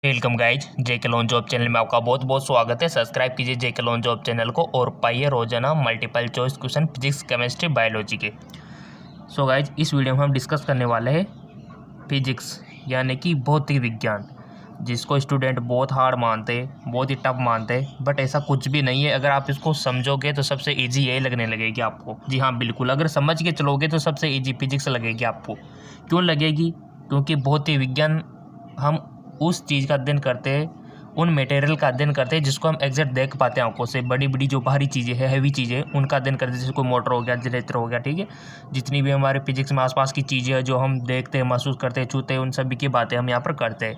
Welcome guys, जेके loan job channel में आपका बहुत बहुत स्वागत है। सब्सक्राइब कीजिए जेके लोन जॉब चैनल को और पाइए रोजाना multiple choice question physics, chemistry, biology के। सो गाइज, इस वीडियो में हम डिस्कस करने वाले हैं फिजिक्स यानी कि भौतिक विज्ञान, जिसको स्टूडेंट बहुत हार्ड मानते हैं, बहुत ही टफ मानते हैं। बट ऐसा कुछ भी नहीं है। अगर आप इसको समझोगे तो सबसे ईजी यही लगने लगेगी आपको। जी हाँ, बिल्कुल, अगर समझ के चलोगे तो सबसे ईजी फिजिक्स लगेगी आपको। क्यों लगेगी? क्योंकि भौतिक विज्ञान हम उस चीज़ का अध्ययन करते हैं, उन मटेरियल का अध्ययन करते हैं जिसको हम एग्जैक्ट देख पाते हैं आंखों से। बड़ी बड़ी जो भारी चीज़ें हैं, हैवी चीज़ें, उनका अध्ययन करते हैं, जैसे कोई मोटर हो गया, जनरेटर हो गया, ठीक है। जितनी भी हमारे फिजिक्स में आसपास की चीज़ें हैं जो हम देखते हैं, महसूस करते हैं, छूते हैं, उन सभी की बातें हम यहाँ पर करते हैं।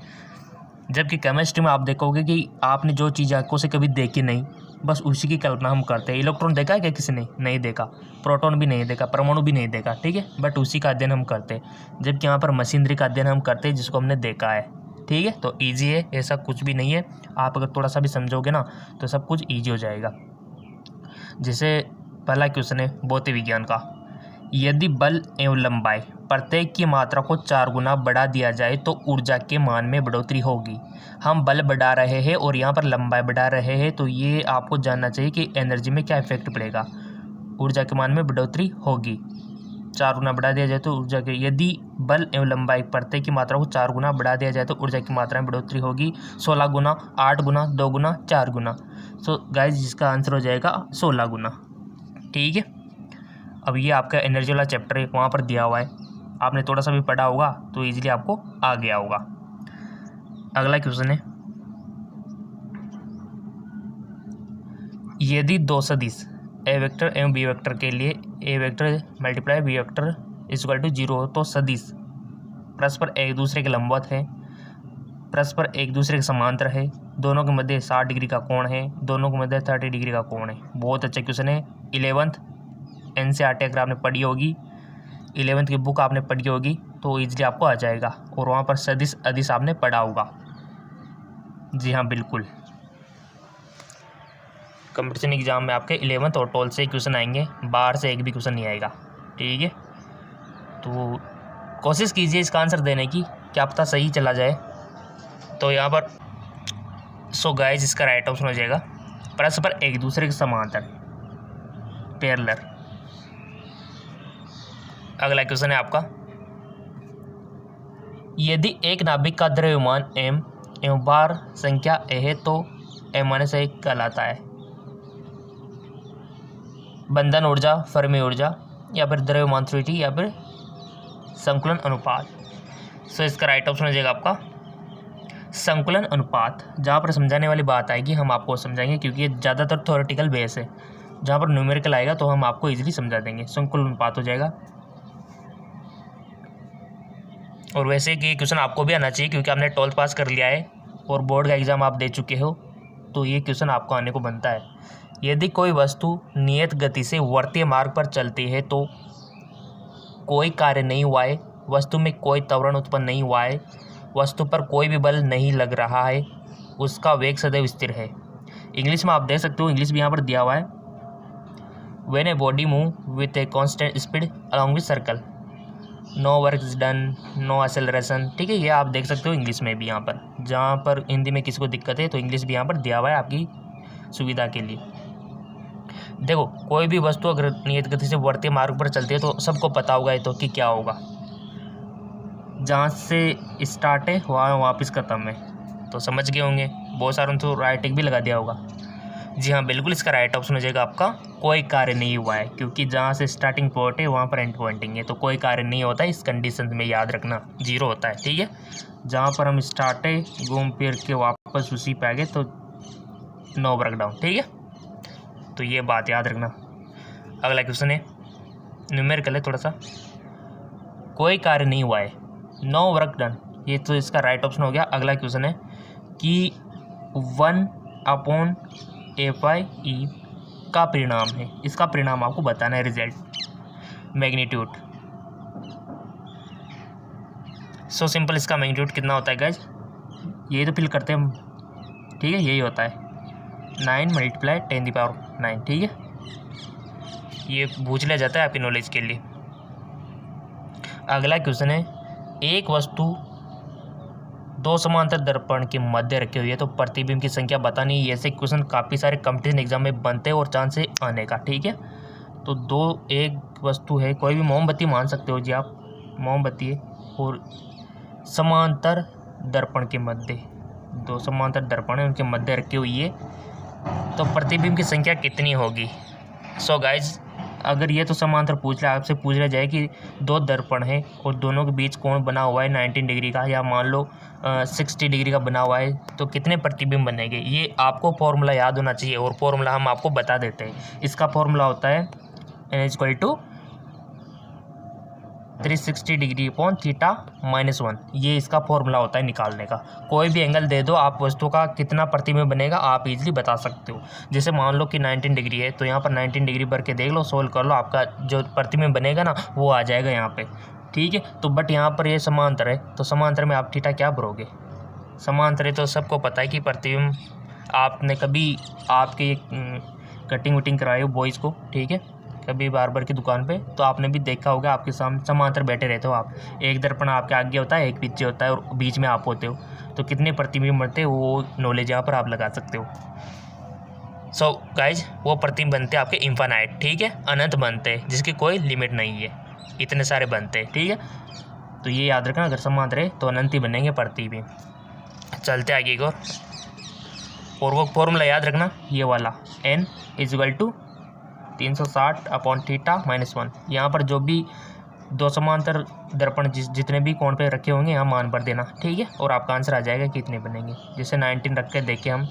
जबकि केमिस्ट्री में आप देखोगे कि आपने जो चीज़ आंखों से कभी देखी नहीं, बस उसी की कल्पना हम करते हैं। इलेक्ट्रॉन देखा है क्या किसी ने? नहीं देखा। प्रोटॉन भी नहीं देखा, परमाणु भी नहीं देखा, ठीक है। बट उसी का अध्ययन हम करते हैं। जबकि यहाँ पर मशीनरी का अध्ययन हम करते हैं जिसको हमने देखा है, ठीक है। तो ईजी है, ऐसा कुछ भी नहीं है। आप अगर थोड़ा सा भी समझोगे ना तो सब कुछ ईजी हो जाएगा। जैसे पहला क्वेश्चन है भौतिक विज्ञान का। यदि बल एवं लंबाई प्रत्येक की मात्रा को 4 गुना बढ़ा दिया जाए तो ऊर्जा के मान में बढ़ोतरी होगी। हम बल बढ़ा रहे हैं और यहाँ पर लंबाई बढ़ा रहे हैं, तो ये आपको जानना चाहिए कि एनर्जी में क्या इफेक्ट पड़ेगा। ऊर्जा के मान में बढ़ोतरी होगी। 4 गुना बढ़ा दिया जाए तो ऊर्जा के, यदि बल एवं लंबाई प्रत्येक की मात्रा को 4 गुना बढ़ा दिया जाए तो ऊर्जा की मात्रा में बढ़ोतरी होगी। 16 गुना, 8 गुना, 2 गुना, 4 गुना। सो गाइज, जिसका आंसर हो जाएगा 16 गुना, ठीक है। अब ये आपका एनर्जी वाला चैप्टर है, वहाँ पर दिया हुआ है। आपने थोड़ा सा भी पढ़ा होगा तो इजीली आपको आ गया होगा। अगला क्वेश्चन है, यदि दो सदिश ए वेक्टर एवं बी वेक्टर के लिए A vector multiply B vector equal to 0 हो तो सदिश परस्पर एक दूसरे के लंबवत है, परस्पर एक दूसरे के समांतर है, दोनों के मध्य 60 डिग्री का कोण है, दोनों के मध्य 30 डिग्री का कोण है। बहुत अच्छा क्वेश्चन है। 11th NCERT अगर आपने पढ़ी होगी, 11th की बुक आपने पढ़ी होगी तो ईजिली आपको आ जाएगा। और वहाँ पर सदिश अदिश आपने पढ़ा होगा। जी हाँ, बिल्कुल। कंपटीशन एग्जाम में आपके 11th और 12th से क्वेश्चन आएंगे, बाहर से एक भी क्वेश्चन नहीं आएगा, ठीक है। तो कोशिश कीजिए इसका आंसर देने की, क्या पता सही चला जाए। तो यहाँ पर सो गाइस, इसका राइट ऑप्शन हो जाएगा परस्पर एक दूसरे के समांतर, पैरेलल। अगला क्वेश्चन है आपका, यदि एक नाभिक का द्रव्यमान m एवं भार संख्या a है तो m-1 कहलाता है। बंधन ऊर्जा, फर्मी ऊर्जा, या फिर द्रव्यमान फ्लूइडिटी, या फिर संकुलन अनुपात। सो इसका राइट ऑप्शन हो जाएगा आपका संकुलन अनुपात। जहाँ पर समझाने वाली बात आएगी हम आपको समझाएंगे, क्योंकि ये ज़्यादातर थ्योरेटिकल बेस है। जहाँ पर न्यूमेरिकल आएगा तो हम आपको इजीली समझा देंगे। संकुलन अनुपात हो जाएगा। और वैसे कि क्वेश्चन आपको भी आना चाहिए, क्योंकि आपने 12th पास कर लिया है और बोर्ड का एग्ज़ाम आप दे चुके हो, तो ये क्वेश्चन आपको आने को बनता है। यदि कोई वस्तु नियत गति से वर्तीय मार्ग पर चलती है तो कोई कार्य नहीं हुआ है, वस्तु में कोई त्वरण उत्पन्न नहीं हुआ है, वस्तु पर कोई भी बल नहीं लग रहा है, उसका वेग सदैव स्थिर है। इंग्लिश में आप देख सकते हो, इंग्लिश भी यहाँ पर दिया हुआ है। When a body move with a constant speed along with circle, no work is done, no acceleration, ठीक है। ये आप देख सकते हो इंग्लिश में भी यहाँ पर। जहाँ पर हिंदी में किसी को दिक्कत है तो इंग्लिश भी यहाँ पर दिया हुआ है आपकी सुविधा के लिए। देखो, कोई भी वस्तु अगर नियत गति से वर्तीय मार्ग पर चलती है तो सबको पता होगा ये तो कि क्या होगा। जहाँ से स्टार्ट है वहाँ वापस ख़त्म है, तो समझ गए होंगे। बहुत सारों ने तो राइटिंग भी लगा दिया होगा। जी हाँ, बिल्कुल, इसका राइट ऑप्शन हो जाएगा आपका कोई कार्य नहीं हुआ है, क्योंकि जहाँ से स्टार्टिंग पॉइंट है वहाँ पर एंड पॉइंटिंग है, तो कोई कार्य नहीं होता है। इस कंडीशन में याद रखना 0 होता है, ठीक है। जहाँ पर हम स्टार्ट है, घूम फिर के वापस उसी पे आ गए तो नो वर्क डाउन, ठीक है। तो ये बात याद रखना। अगला क्वेश्चन है, न्यूमेरिकल है थोड़ा सा। कोई कार्य नहीं हुआ है, नो वर्क डन, ये तो इसका राइट ऑप्शन हो गया। अगला क्वेश्चन है कि 1/FE का परिणाम है, इसका परिणाम आपको बताना है, रिजल्ट, मैग्नीट्यूड। सो सिंपल, इसका मैग्नीट्यूड कितना होता है गाइज, यही तो फिल करते हैं हम, ठीक है। यही होता है 9 × 10⁹, ठीक है। ये पूछ लिया जाता है आपकी नॉलेज के लिए। अगला क्वेश्चन है, एक वस्तु दो समांतर दर्पण के मध्य रखे हुए है तो प्रतिबिंब की संख्या बतानी है। ऐसे क्वेश्चन काफ़ी सारे कंपटीशन एग्जाम में बनते हैं और चांस है आने का, ठीक है। तो दो एक वस्तु है, कोई भी मोमबत्ती मान सकते हो जी आप, मोमबत्ती है और समांतर दर्पण के मध्य, दो समांतर दर्पण है उनके मध्य रखी हुई है तो प्रतिबिंब की संख्या कितनी होगी। सो गाइज अगर ये तो समांतर पूछ रहा है, आपसे पूछ रहा जाए कि दो दर्पण है और दोनों के बीच कोण बना हुआ है 19 डिग्री का या मान लो 60 डिग्री का बना हुआ है तो कितने प्रतिबिंब बनेंगे, ये आपको फॉर्मूला याद होना चाहिए और फॉर्मूला हम आपको बता देते हैं। इसका फॉर्मूला होता है n = 360 डिग्री अपॉन थीटा -1, ये इसका फॉर्मूला होता है निकालने का। कोई भी एंगल दे दो आप वस्तु का कितना प्रतिबिंब बनेगा आप इजीली बता सकते हो। जैसे मान लो कि 19 डिग्री है तो यहाँ पर 19 डिग्री भर के देख लो, सोल्व कर लो, आपका जो प्रतिबिंब बनेगा ना वो आ जाएगा यहाँ पे, ठीक है। तो बट यहाँ पर ये समांतर है तो समांतर में आप थीटा क्या भरोगे, समांतर है तो सबको पता है कि प्रतिबिंब, आपने कभी आपके कटिंग वटिंग कराई हो बॉयज़ को, ठीक है, कभी बार्बर की दुकान पे तो आपने भी देखा होगा आपके सामने समांतर बैठे रहते हो आप, एक दर्पण आपके आगे होता है एक पीछे होता है और बीच में आप होते हो, तो कितने प्रतिबिंब बनते हैं वो नॉलेज यहाँ पर आप लगा सकते हो। सो गाइज वो प्रतिबिंब बनते हैं आपके इन्फानाइट, ठीक है, अनंत बनते हैं जिसकी कोई लिमिट नहीं है, इतने सारे बनते हैं, ठीक है। तो ये याद रखना अगर समांतर है तो अनंत ही बनेंगे प्रतिबिंब। चलते आगे को और वो फॉर्मूला याद रखना ये वाला n = 360 अपॉन थीटा -1। यहाँ पर जो भी दो समांतर दर्पण जितने भी कोण पे रखे होंगे यहाँ मान भर देना, ठीक है, और आपका आंसर आ जाएगा कितने बनेंगे। जैसे 19 रख के देखें हम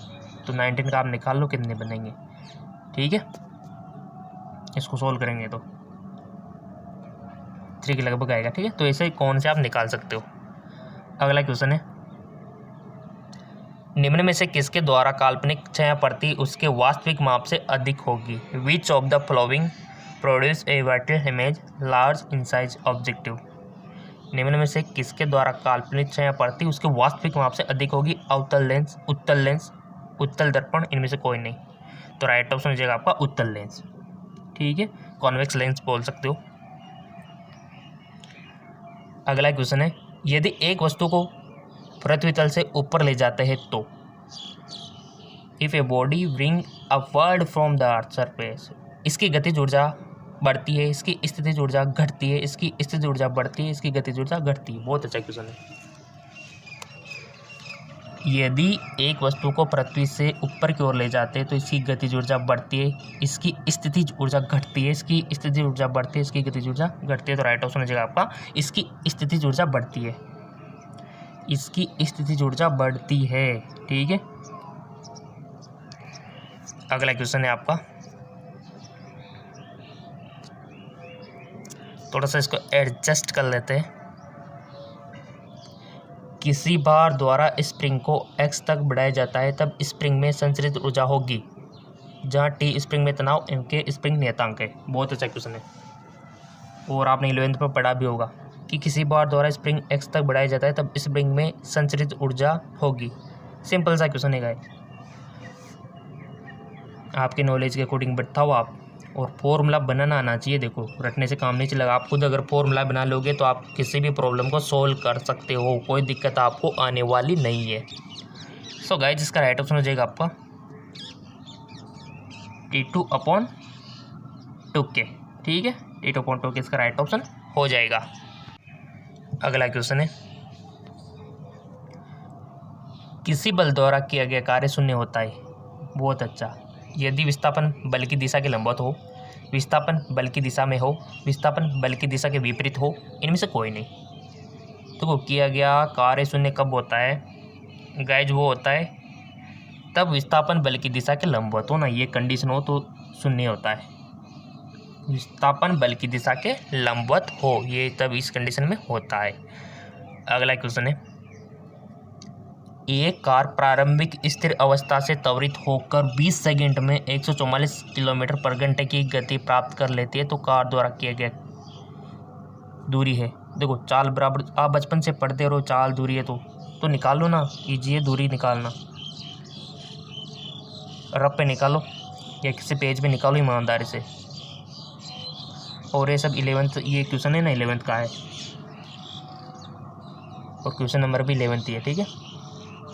तो 19 का आप निकाल लो कितने बनेंगे, ठीक है। इसको सोल्व करेंगे तो 3 के लगभग आएगा, ठीक है। तो ऐसे कौन से आप निकाल सकते हो। अगला क्वेश्चन है, निम्न में से किसके द्वारा काल्पनिक छायाप्रति उसके वास्तविक माप से अधिक होगी। Which of the following produce a vertical image large in size objective. निम्न में से किसके द्वारा काल्पनिक छायाप्रति उसके वास्तविक माप से अधिक होगी। अवतल लेंस, उत्तल लेंस, उत्तल दर्पण, इनमें से कोई नहीं। तो राइट ऑप्शन हो जाएगा आपका उत्तल लेंस, ठीक है, कॉन्वेक्स लेंस बोल सकते हो। अगला क्वेश्चन है, यदि एक वस्तु को पृथ्वी तल से ऊपर ले जाते हैं तो if a body bring upward from the earth surface, इसकी गतिज ऊर्जा बढ़ती है, इसकी स्थितिज ऊर्जा घटती है, इसकी स्थितिज ऊर्जा बढ़ती है, इसकी गतिज ऊर्जा घटती है। बहुत अच्छा क्वेश्चन है। यदि एक वस्तु को पृथ्वी से ऊपर की ओर ले जाते हैं तो इसकी गतिज ऊर्जा बढ़ती है, इसकी स्थितिज ऊर्जा घटती है, इसकी स्थितिज ऊर्जा बढ़ती है, इसकी गतिज ऊर्जा घटती है। तो राइट ऑप्शन हो जाएगा आपका इसकी स्थितिज ऊर्जा बढ़ती है, इसकी स्थितिज ऊर्जा बढ़ती है, ठीक है। अगला क्वेश्चन है आपका, थोड़ा सा इसको एडजस्ट कर लेते हैं। किसी भार द्वारा स्प्रिंग को x तक बढ़ाया जाता है तब स्प्रिंग में संचरित ऊर्जा होगी जहाँ t स्प्रिंग में तनाव, m के स्प्रिंग नियतांक है। बहुत अच्छा क्वेश्चन है और आपने 11th पर पढ़ा भी होगा कि किसी भार द्वारा स्प्रिंग x तक बढ़ाया जाता है तब स्प्रिंग में संचरित ऊर्जा होगी। सिंपल सा क्वेश्चन है गाइस, आपके नॉलेज के अकॉर्डिंग बताओ आप, और फॉर्मूला बनाना आना चाहिए। देखो रटने से काम नहीं चलेगा, आप खुद अगर फॉर्मूला बना लोगे तो आप किसी भी प्रॉब्लम को सोल्व कर सकते हो, कोई दिक्कत आपको आने वाली नहीं है। सो गाइस इसका राइट ऑप्शन हो जाएगा आपका T2/2K, ठीक है, T2/2K इसका राइट ऑप्शन हो जाएगा। अगला क्वेश्चन है, किसी बल द्वारा किया गया कार्य शून्य होता है। बहुत अच्छा, यदि विस्थापन बल की दिशा के लंबवत हो, विस्थापन बल की दिशा में हो, विस्थापन बल की दिशा के विपरीत हो, इनमें से कोई नहीं। तो किया गया कार्य शून्य कब होता है गाइज, वो होता है तब विस्थापन बल की दिशा के लंबवत हो ना, ये कंडीशन हो तो शून्य होता है। विस्थापन बल की दिशा के लंबवत हो, ये तब इस कंडीशन में होता है। अगला क्वेश्चन है, एक कार प्रारंभिक स्थिर अवस्था से त्वरित होकर 20 सेकंड में 144 किलोमीटर पर घंटे की गति प्राप्त कर लेती है तो कार द्वारा किया गया दूरी है। देखो चाल बराबर, आप बचपन से पढ़ते रहो, चाल दूरी है तो निकाल लो ना, इजी है दूरी निकालना। रफ पे निकालो या किसी पेज पे निकालो ईमानदारी से। और ये सब 11th ये क्वेश्चन है ना 11th का है, और क्वेश्चन नंबर भी 11 है। ठीक है,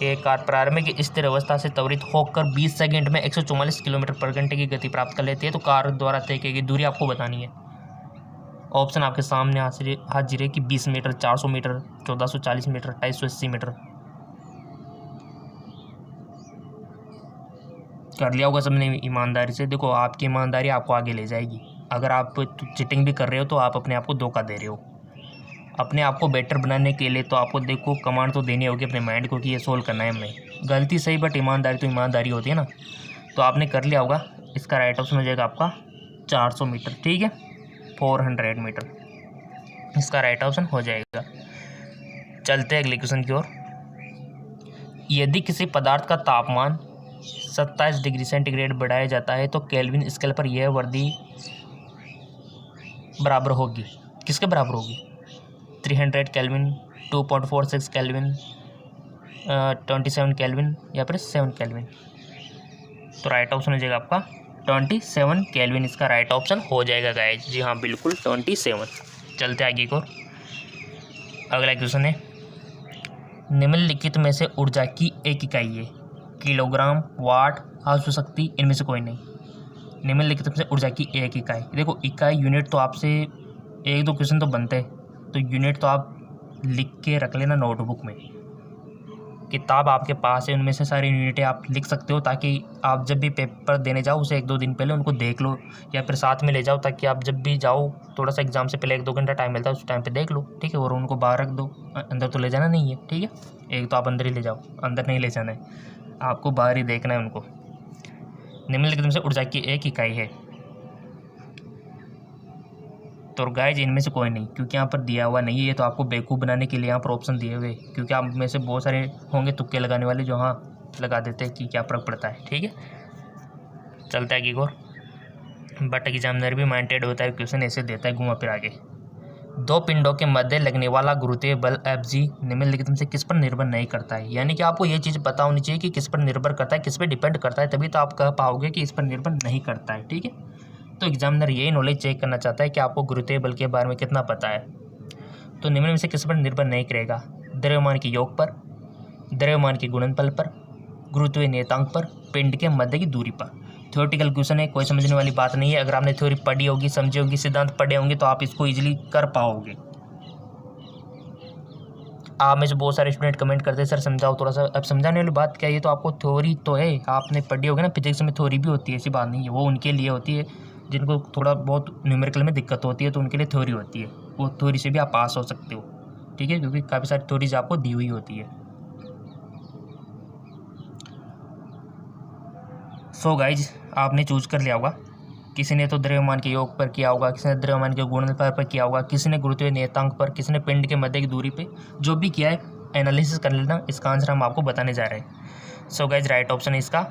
एक कार प्रारंभिक स्थिर अवस्था से त्वरित होकर 20 सेकंड में 144 किलोमीटर पर घंटे की गति प्राप्त कर लेती है, तो कार द्वारा तय की गई दूरी आपको बतानी है। ऑप्शन आपके सामने हाजिर है कि 20 मीटर, 400 मीटर, 1440 मीटर, 280 मीटर। कर लिया होगा सबने ईमानदारी से। देखो, आपकी ईमानदारी आपको आगे ले जाएगी। अगर आप चिटिंग भी कर रहे हो तो आप अपने आप को धोखा दे रहे हो। अपने आप को बेटर बनाने के लिए तो आपको देखो कमांड तो देनी होगी अपने माइंड को कि ये सोल्व करना है हमें। गलती सही, बट ईमानदारी तो ईमानदारी होती है ना। तो आपने कर लिया होगा। इसका राइट ऑप्शन हो जाएगा आपका 400 मीटर। ठीक है, 400 मीटर इसका राइट ऑप्शन हो जाएगा। चलते हैं अगले क्वेश्चन की ओर। यदि किसी पदार्थ का तापमान 27 डिग्री सेंटीग्रेड बढ़ाया जाता है तो केल्विन स्केल पर यह वर्दी बराबर होगी, किसके बराबर होगी? 300 केल्विन, 2.46 केल्विन, 27 केल्विन या फिर 7 केल्विन। तो राइट ऑप्शन हो जाएगा आपका 27 केल्विन इसका राइट ऑप्शन हो जाएगा गाइस। जी हाँ, बिल्कुल 27। चलते आगे को। अगला क्वेश्चन है, निम्नलिखित में से ऊर्जा की एक इकाई है, किलोग्राम, वाट, आंसू शक्ति, इनमें से कोई नहीं। निम्नलिखित में से ऊर्जा की एक इकाई। देखो, इकाई यूनिट तो आपसे 1-2 क्वेश्चन तो बनते हैं, तो यूनिट तो आप लिख के रख लेना नोटबुक में। किताब आपके पास है, उनमें से सारी यूनिटें आप लिख सकते हो, ताकि आप जब भी पेपर देने जाओ उसे 1-2 दिन पहले उनको देख लो, या फिर साथ में ले जाओ, ताकि आप जब भी जाओ थोड़ा सा एग्जाम से पहले 1-2 घंटा टाइम मिलता है, उस टाइम पे देख लो। ठीक है, और उनको बाहर रख दो, अंदर तो ले जाना नहीं है। ठीक है, एक तो आप अंदर ही ले जाओ, अंदर नहीं ले जाना है, आपको बाहर ही देखना है उनको। निम्नलिखित में से ऊर्जा की एक इकाई है, तो गाइज इनमें से कोई नहीं, क्योंकि यहाँ पर दिया हुआ नहीं है। ये तो आपको बेवकूफ़ बनाने के लिए यहाँ पर ऑप्शन दिए हुए, क्योंकि आप में से बहुत सारे होंगे तुक्के लगाने वाले जो हाँ लगा देते हैं कि क्या फर्क पड़ता है। ठीक है, चलता है कि और बट एग्जामिनर भी माइंडेड होता है, क्वेश्चन ऐसे देता है घुमा फिर आगे। 2 पिंडों के मध्य लगने वाला गुरुत्वीय बल Fg निम्नलिखित में से किस पर निर्भर नहीं करता है। यानी कि आपको ये चीज़ पता होनी चाहिए कि किस पर निर्भर करता है, किस पर डिपेंड करता है, तभी तो आप कह पाओगे कि इस पर निर्भर नहीं करता है। ठीक है, तो एग्जामिनर यही नॉलेज चेक करना चाहता है कि आपको गुरुत्वीय बल के बारे में कितना पता है। तो निम्न में से किस पर निर्भर नहीं करेगा? द्रव्यमान के योग पर, द्रव्यमान के गुणनफल पर, गुरुत्वीय नियतांक पर, पिंड के मध्य की दूरी पर। थ्योरेटिकल क्वेश्चन है, कोई समझने वाली बात नहीं है। अगर आपने थ्योरी पढ़ी होगी, समझी होगी, सिद्धांत पढ़े होंगे तो आप इसको इजीली कर पाओगे। आप में से बहुत सारे स्टूडेंट कमेंट करते हैं सर समझाओ थोड़ा सा। अब समझाने वाली बात क्या है, ये तो आपको थ्योरी तो है, आपने पढ़ी होगी ना, फिजिक्स में थ्योरी भी होती है, ऐसी बात नहीं है। वो उनके लिए होती है जिनको थोड़ा बहुत न्यूमेरिकल में दिक्कत होती है, तो उनके लिए थ्योरी होती है। वो थ्योरी से भी आप पास हो सकते हो। ठीक है, क्योंकि काफ़ी सारी थ्योरीज आपको दी हुई होती है। सो गाइज, आपने चूज कर लिया होगा। किसी ने तो द्रव्यमान के योग पर किया होगा, किसी ने द्रव्यमान के गुणनफल पर किया होगा, किसी ने गुरुत्वीय नियतांक पर, किसी ने पिंड के मध्य की दूरी पे। जो भी किया है एनालिसिस कर लेना, इसका आंसर हम आपको बताने जा रहे हैं। सो गाइज, राइट ऑप्शन है इसका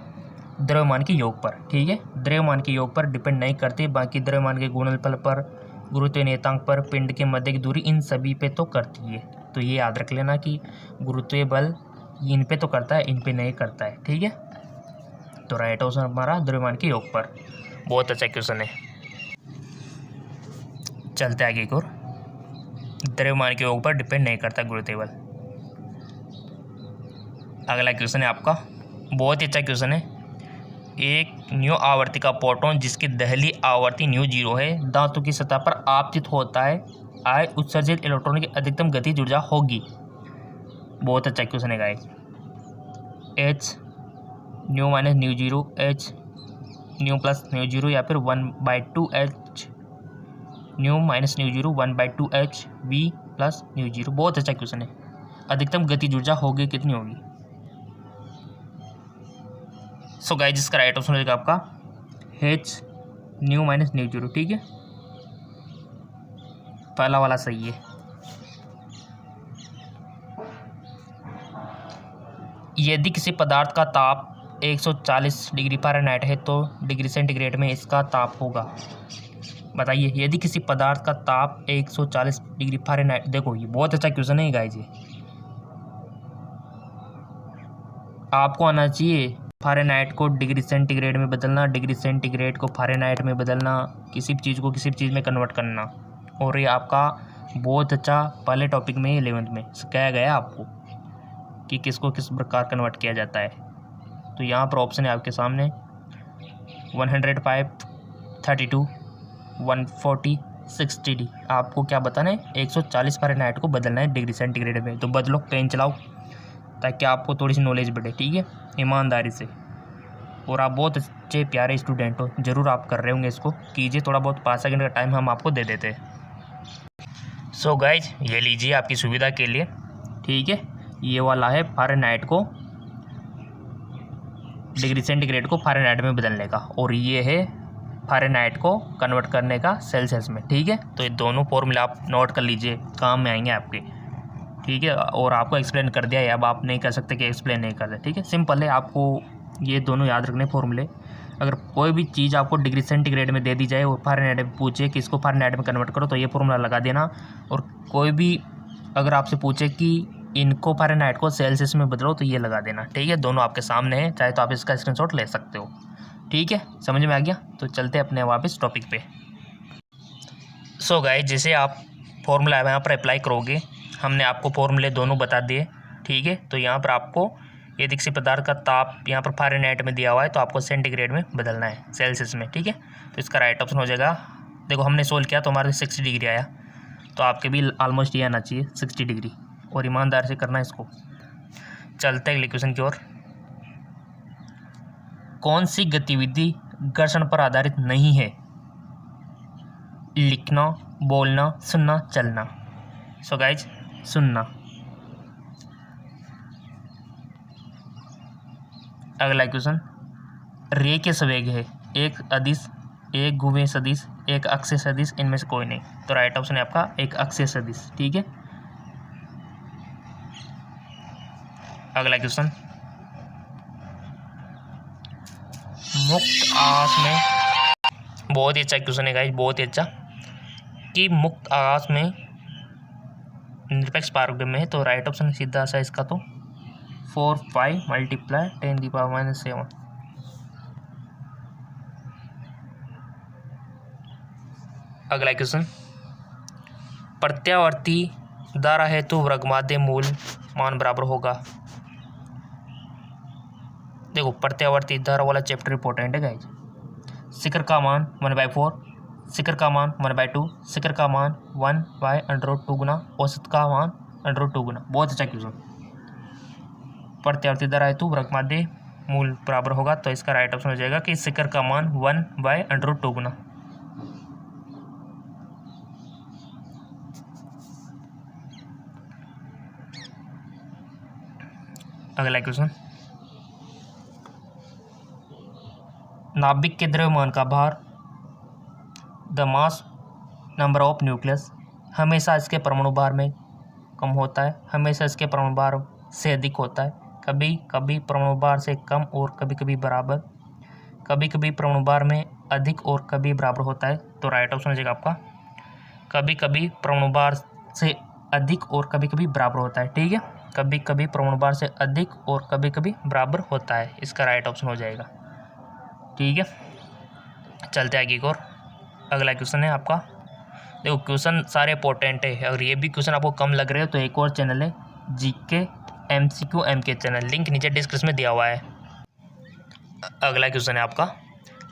द्रव्यमान के योग पर। ठीक है, द्रव्यमान के योग पर डिपेंड नहीं करती, बाकी द्रव्यमान के गुणनफल पर, गुरुत्वीय नियतांक पर, पिंड के मध्य की दूरी, इन सभी पे तो करती है। तो ये याद रख लेना कि गुरुत्वीय बल इन पे तो करता है, इन पे नहीं करता है। ठीक है, तो राइट ऑप्शन हमारा द्रव्यमान के योग पर। बहुत अच्छा क्वेश्चन है। चलते आगे की ओर। द्रव्यमान के योग पर डिपेंड नहीं करता गुरुत्वीय बल। अगला क्वेश्चन है आपका, बहुत ही अच्छा क्वेश्चन है। एक न्यू आवर्ती का प्रोटॉन जिसकी दहली आवर्ती न्यू 0 है, धातु की सतह पर आपतित होता है, आय उत्सर्जित इलेक्ट्रॉन की अधिकतम गतिज ऊर्जा होगी। बहुत अच्छा क्वेश्चन है guys. H new minus new 0, H new plus new 0, या फिर 1/2 H new minus new 0, 1/2 H we plus new 0। बहुत अच्छा क्वेश्चन है। अधिकतम गतिज ऊर्जा होगी, कितनी होगी? सो गाइस, जिसका राइट ऑप्शन होगा आपका एच न्यू माइनस न्यू 0। ठीक है, पहला वाला सही है। यदि किसी पदार्थ का ताप 140 डिग्री फ़ारेनहाइट है तो डिग्री सेंटीग्रेड में इसका ताप होगा। बताइए, यदि किसी पदार्थ का ताप 140 डिग्री फ़ारेनहाइट, देखो ये बहुत अच्छा क्वेश्चन है गाइस। ये आपको आना चाहिए फ़ारेनहाइट को डिग्री सेंटीग्रेड में बदलना, डिग्री सेंटीग्रेड को फ़ारेनहाइट में बदलना, किसी भी चीज़ को किसी भी चीज़ में कन्वर्ट करना। और ये आपका बहुत अच्छा पहले टॉपिक में 11th में सिखाया गया आपको कि किसको किस प्रकार कन्वर्ट किया जाता है। तो यहाँ पर ऑप्शन है आपके सामने 105, 32, 140, 60 आपको क्या बताना है, 140 फ़ारेनहाइट को बदलना है डिग्री सेंटीग्रेड में। तो बदलो, पेन चलाओ ताकि आपको थोड़ी सी नॉलेज बढ़े, ठीक है, ईमानदारी से। और आप बहुत अच्छे प्यारे स्टूडेंट हो, ज़रूर आप कर रहे होंगे, इसको कीजिए। थोड़ा बहुत 5 सेकंड का टाइम हम आपको दे देते हैं। सो गाइज ये लीजिए आपकी सुविधा के लिए, ठीक है। ये वाला है फ़ारेनहाइट को डिग्री सेंटीग्रेड को फ़ारेनहाइट में बदलने का, और ये है फ़ारेनहाइट को कन्वर्ट करने का सेल्सियस में, ठीक है। तो ये दोनों फॉर्मूले आप नोट कर लीजिए, काम में आएंगे आपके, ठीक है। और आपको एक्सप्लेन कर दिया है, अब आप नहीं कर सकते कि एक्सप्लेन नहीं कर सकते, ठीक है। सिंपल है, आपको ये दोनों याद रखने फॉर्मूले। अगर कोई भी चीज़ आपको डिग्री सेंटीग्रेड में दे दी जाए और फ़ारेनहाइट में पूछे कि इसको फ़ारेनहाइट में कन्वर्ट करो, तो ये फॉर्मूला लगा देना। और कोई भी अगर आपसे पूछे कि इनको फ़ारेनहाइट को सेल्सियस में बदलो, तो ये लगा देना, ठीक है। दोनों आपके सामने है, चाहे तो आप इसका स्क्रीनशॉट ले सकते हो, ठीक है। समझ में आ गया? तो चलते हैं अपने वापस टॉपिक पे। सो गाइस, जैसे आप फॉर्मूला यहाँ पर अप्लाई करोगे, हमने आपको फॉर्मूले दोनों बता दिए, ठीक है। तो यहाँ पर आपको यदि किसी पदार्थ का ताप यहाँ पर फ़ारेनहाइट में दिया हुआ है, तो आपको सेंटीग्रेड में बदलना है, सेल्सियस में, ठीक है। तो इसका राइट ऑप्शन हो जाएगा, देखो हमने सोल्व किया तो हमारे 60 डिग्री आया, तो आपके भी ऑलमोस्ट ये आना चाहिए 60 डिग्री, और ईमानदार से करना है इसको। चलते हैं अगले क्वेश्चन की ओर। कौन सी गतिविधि घर्षण पर आधारित नहीं है? लिखना, बोलना, सुनना, चलना। सो गाइज, सुनना। अगला क्वेश्चन, रे के सवेग है, एक अदिश, एक घुमे सदिश, एक अक्षय सदिश, इनमें से कोई नहीं। तो राइट ऑप्शन है आपका एक अक्षय सदिश, ठीक है। अगला क्वेश्चन, मुक्त आकाश में, बहुत ही अच्छा क्वेश्चन है गाइस, बहुत ही अच्छा, कि मुक्त आकाश में निरपेक्ष पारगम्य में है। तो राइट ऑप्शन सीधा सा इसका तो 4, 5 × 10⁻⁻⁷। अगला क्वेश्चन, प्रत्यावर्ती धारा हेतु वर्गमाध्य मूल मान बराबर होगा। देखो प्रत्यावर्ती धारा वाला चैप्टर इंपॉर्टेंट है गाइज। शिखर का मान 1/4, शिखर का मान 1/2, शिखर का मान 1/√2 गुना, औसत का मान √2 गुना। बहुत अच्छा क्वेश्चन। प्रत्यावर्ती धारा हेतु वर्गमाध्य मूल बराबर होगा, तो इसका राइट ऑप्शन हो जाएगा कि शिखर का मान 1/√2 गुना। अगला क्वेश्चन, नाभिक के द्रव्यमान का भार, the mass number of nucleus, हमेशा इसके परमाणु भार में कम होता है, हमेशा इसके परमाणु भार से अधिक होता है, कभी कभी परमाणु भार से कम और कभी कभी बराबर, कभी कभी परमाणु भार में अधिक और कभी बराबर होता है। तो राइट ऑप्शन हो जाएगा आपका कभी कभी परमाणु भार से अधिक और कभी कभी बराबर होता है, ठीक है। कभी कभी परमाणु भार से अधिक और कभी कभी बराबर होता है, इसका राइट ऑप्शन हो जाएगा, ठीक है। चलते आगे की ओर। अगला क्वेश्चन है आपका, देखो क्वेश्चन सारे इंपॉर्टेंट है, अगर ये भी क्वेश्चन आपको कम लग रहे हो तो एक और चैनल है GK MCQ MK channel, link नीचे डिस्क्रिप्शन में दिया हुआ है। अगला क्वेश्चन है आपका,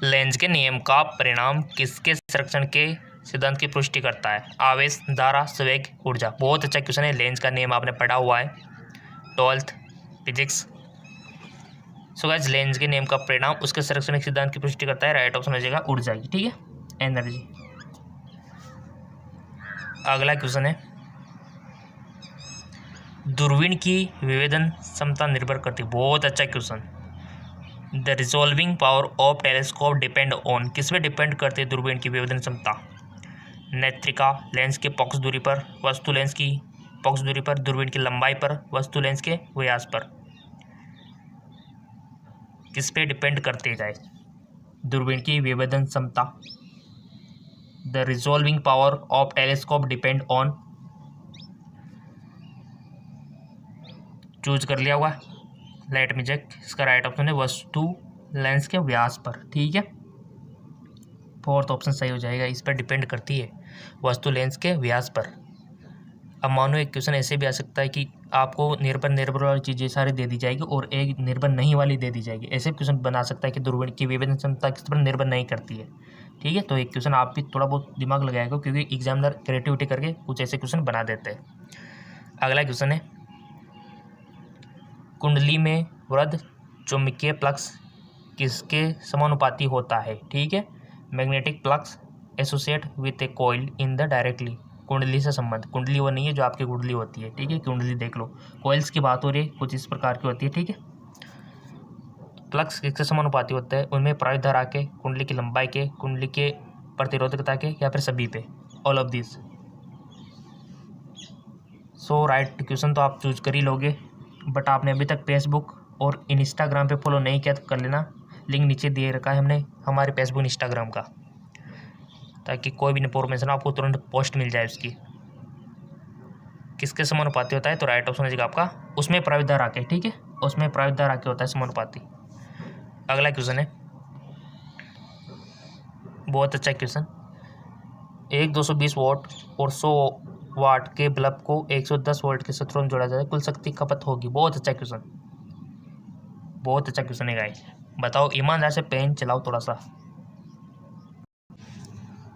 लेंज के नियम का परिणाम किसके संरक्षण के सिद्धांत की पुष्टि करता है? आवेश, धारा, संवेग, ऊर्जा। बहुत अच्छा क्वेश्चन है, लेंज का नियम आपने पढ़ा हुआ है 12th physics. So guys, length के नियम का परिणाम उसके संरक्षण के सिद्धांत की पुष्टि करता है, राइट ऑप्शन हो जाएगा ऊर्जा की, ठीक है, एनर्जी। अगला क्वेश्चन है, दूरबीन की विवेदन क्षमता निर्भर करती है। बहुत अच्छा question. The resolving power of telescope depend on, किस में डिपेंड करती है दूरबीन की विवेदन क्षमता? नेत्रिका, लेंस के पक्ष दूरी पर, वस्तु लेंस की पक्ष दूरी पर, दूरबीन की लंबाई पर, वस्तु लेंस के व्यास पर, किस पे डिपेंड करती है दूरबीन की विवेदन क्षमता? The resolving power of telescope depend on, choose कर लिया हुआ, लेट मी चेक, इसका राइट ऑप्शन है वस्तु लेंस के व्यास पर, ठीक है। फोर्थ ऑप्शन सही हो जाएगा, इस पर डिपेंड करती है वस्तु लेंस के व्यास पर। अब मानो एक क्वेश्चन ऐसे भी आ सकता है कि आपको निर्भर वाली चीज़ें सारी दे दी जाएगी और एक निर्भर नहीं वाली दे दी जाएगी। ऐसे क्वेश्चन बना सकता है कि दूरबीन की विभेदन क्षमता किस पर निर्भर नहीं करती है। ठीक है, तो एक क्वेश्चन आप भी थोड़ा बहुत दिमाग लगाएगा, क्योंकि एग्जामिनर क्रिएटिविटी करके कुछ ऐसे क्वेश्चन बना देते हैं। अगला क्वेश्चन है, कुंडली में वृद्ध चुंबकीय फ्लक्स किसके समानुपाती होता है। ठीक है, magnetic flux associate with A coil in the directly. कुंडली से संबंध, कुंडली वो नहीं है जो आपकी कुंडली होती है। ठीक है, कुंडली देख लो, कॉइल्स की बात हो रही है, कुछ इस प्रकार की होती है। ठीक है, फ्लक्स किसके समानुपाती होता है, उनमें प्राइव धारा के, कुंडली की लंबाई के, कुंडली के प्रतिरोधकता के, या फिर सभी पे, all of this. So right question तो आप चूज कर ही लोगे, बट आपने अभी तक फेसबुक और इंस्टाग्राम पे फॉलो नहीं किया तो कर लेना। लिंक नीचे दिए रखा है हमने हमारे फेसबुक इंस्टाग्राम का, ताकि कोई भी इन्फॉर्मेशन आपको तुरंत पोस्ट मिल जाए उसकी। किसके समानुपाती होता है, तो राइट ऑप्शन हो जाएगा आपका उसमें प्राइव धारा के। ठीक है, उसमें प्राइव धारा के होता है समानुपाती। अगला क्वेश्चन है, बहुत अच्छा क्वेश्चन। एक 220 वोल्ट और 100 वाट के बल्ब को 110 वोल्ट के स्रोत में जोड़ा जाए, कुल शक्ति खपत होगी। बहुत अच्छा क्वेश्चन, बहुत अच्छा क्वेश्चन है गाइस। बताओ, ईमानदार से पेन चलाओ थोड़ा सा।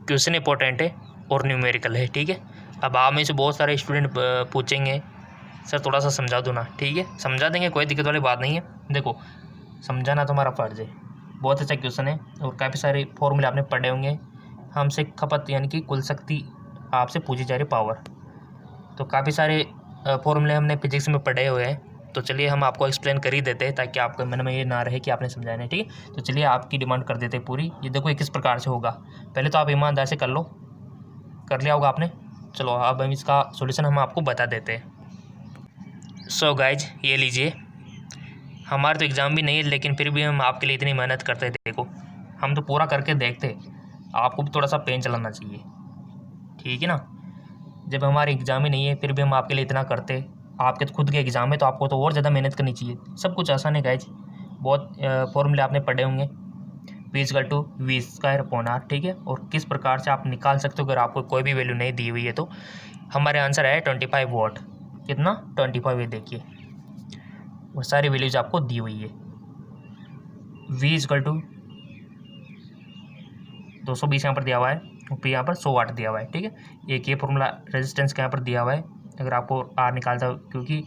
क्वेश्चन इंपॉर्टेंट है और न्यूमेरिकल है। ठीक है, अब आप में से बहुत सारे स्टूडेंट पूछेंगे सर थोड़ा सा समझा दो ना। ठीक है, समझा देंगे, कोई दिक्कत वाली बात नहीं है। देखो, समझाना तुम्हारा फर्ज है। बहुत अच्छा क्वेश्चन है और काफ़ी सारे फॉर्मूले आपने पढ़े होंगे। हमसे खपत यानी कि कुल शक्ति आपसे पूछी जा रही पावर, तो काफ़ी सारे फॉर्मूले हमने फिजिक्स में पढ़े हुए हैं। तो चलिए हम आपको एक्सप्लेन कर ही देते हैं, ताकि आपके मन में ये ना रहे कि आपने समझाया नहीं। ठीक है, तो चलिए आपकी डिमांड कर देते हैं पूरी। ये देखो ये किस प्रकार से होगा, पहले तो आप ईमानदार से कर लो। कर लिया होगा आपने। चलो अब हम इसका सॉल्यूशन हम आपको बता देते हैं। सो गाइज, ये लीजिए, हमारा तो एग्ज़ाम भी नहीं है, लेकिन फिर भी हम आपके लिए इतनी मेहनत करते हैं। देखो, हम तो पूरा करके देखते, आपको भी थोड़ा सा पेन चलाना चाहिए। ठीक है ना, जब हमारे एग्ज़ाम ही नहीं है फिर भी हम आपके लिए इतना करते। आपके तो खुद के एग्ज़ाम है, तो आपको तो और ज़्यादा मेहनत करनी चाहिए। सब कुछ आसान है गाइज, बहुत फॉर्मूले आपने पढ़े होंगे। V=V²/R। ठीक है, और किस प्रकार से आप निकाल सकते हो अगर आपको कोई भी वैल्यू नहीं दी हुई है। तो हमारे आंसर है 25 वॉट। कितना, 25। ये देखिए, वो सारी वैल्यूज आपको दी हुई है। V=220 यहाँ पर दिया हुआ है, और P यहाँ पर 100 वाट दिया हुआ है। ठीक है, एक ये फॉर्मूला रेजिस्टेंस का यहाँ पर दिया हुआ है। अगर आपको R निकालता हो, क्योंकि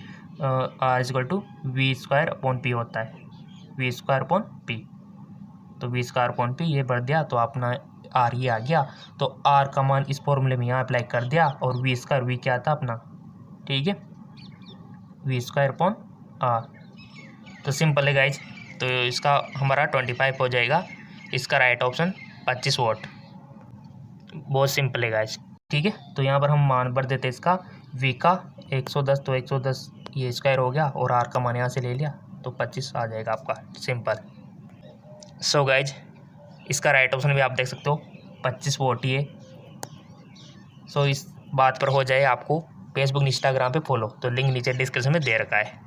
R=V²/P होता है, V²/P। तो V²/P ये बढ़ दिया, तो अपना R ये आ गया। तो R का मान इस फॉर्मूले में यहाँ अप्लाई कर दिया, और V² क्या था अपना। ठीक है, V²/R। तो सिंपल है गाइज, तो इसका हमारा 25 हो जाएगा। इसका राइट ऑप्शन 25 वोट। बहुत सिंपल है गाइज। ठीक है, तो यहाँ पर हम मान भर देते इसका। V का 110, तो 110 ये स्क्वायर हो गया, और R का मान यहाँ से ले लिया, तो 25 आ जाएगा आपका। सिंपल। सो गाइज, इसका राइट ऑप्शन भी आप देख सकते हो, 25 वोट ही है। सो इस बात पर हो जाए आपको फेसबुक इंस्टाग्राम पे फॉलो, तो लिंक नीचे डिस्क्रिप्शन में दे रखा है।